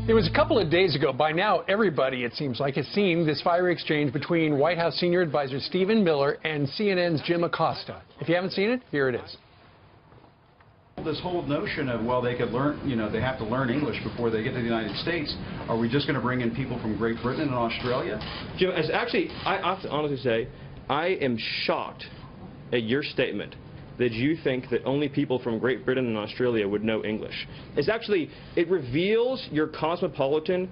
It was a couple of days ago. By now, everybody, it seems like, has seen this fiery exchange between White House senior advisor Stephen Miller and CNN's Jim Acosta. If you haven't seen it, here it is. This whole notion of, well, they could learn, they have to learn English before they get to the United States. Are we just going to bring in people from Great Britain and Australia? Jim, I have to honestly say, I am shocked at your statement that you think that only people from Great Britain and Australia would know English. It reveals your cosmopolitan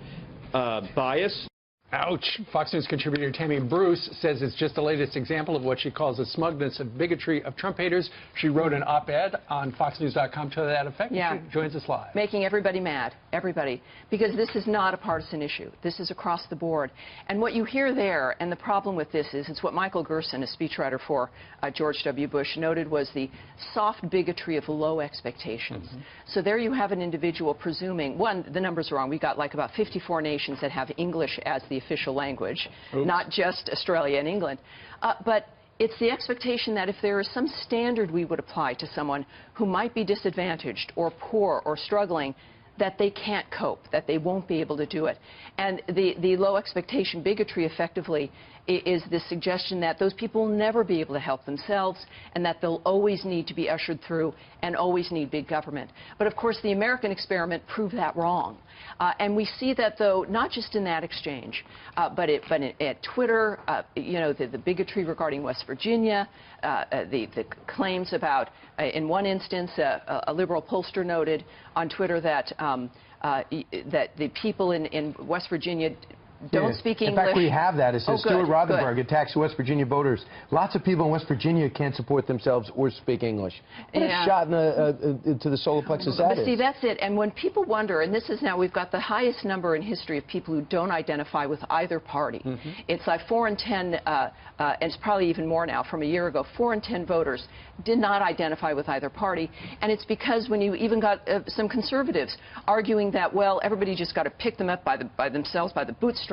bias. Ouch. Fox News contributor Tammy Bruce says it's just the latest example of what she calls the smugness and bigotry of Trump haters. She wrote an op-ed on foxnews.com to that effect. Yeah. She joins us live. Making everybody mad, everybody, because this is not a partisan issue. This is across the board. And what you hear there, and the problem with this is, it's what Michael Gerson, a speechwriter for George W. Bush, noted was the soft bigotry of low expectations. So there you have an individual presuming, one, the numbers are wrong. We got like about 54 nations that have English as the official language, not just Australia and England. But it's the expectation that if there is some standard we would apply to someone who might be disadvantaged or poor or struggling, that they can't cope, that they won't be able to do it. And the low expectation bigotry effectively is the suggestion that those people will never be able to help themselves and that they'll always need to be ushered through and always need big government. But of course the American experiment proved that wrong. And we see that, though, not just in that exchange, but at Twitter, the bigotry regarding West Virginia, the claims about, in one instance, a liberal pollster noted on Twitter that that the people in West Virginia don't speak English. In fact, we have that. It says Stuart Rothenberg good. attacks West Virginia voters. Lots of people in West Virginia can't support themselves or speak English. What a shot into the solar plexus that is. See, that's it. And when people wonder, and this is now, we've got the highest number in history of people who don't identify with either party. It's like 4 in 10, and it's probably even more now from a year ago, 4 in 10 voters did not identify with either party. And it's because when you even got some conservatives arguing that, well, everybody just got to pick them up by themselves, by the bootstraps,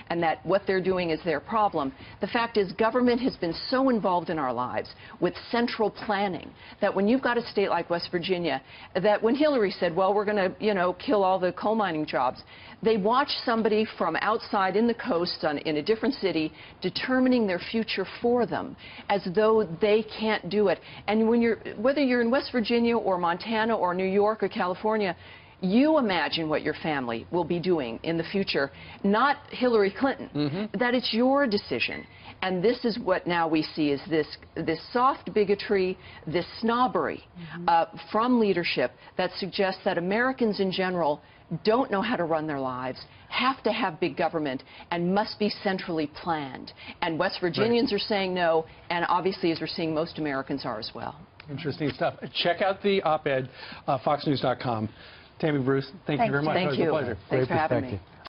and that what they're doing is their problem. The fact is, government has been so involved in our lives with central planning that when you've got a state like West Virginia, that when Hillary said, well, we're going to, kill all the coal mining jobs, they watched somebody from outside in the coast in a different city determining their future for them as though they can't do it. And whether you're in West Virginia or Montana or New York or California, you imagine what your family will be doing in the future, not Hillary Clinton. That it's your decision. And this is what now we see is this soft bigotry, this snobbery from leadership that suggests that Americans in general don't know how to run their lives, have to have big government, and must be centrally planned. And West Virginians are saying no, and obviously, as we're seeing, most Americans are as well. Interesting stuff. Check out the op-ed, foxnews.com. Tammy Bruce, thank you very much. Thank you. It was a pleasure. Thanks for having me.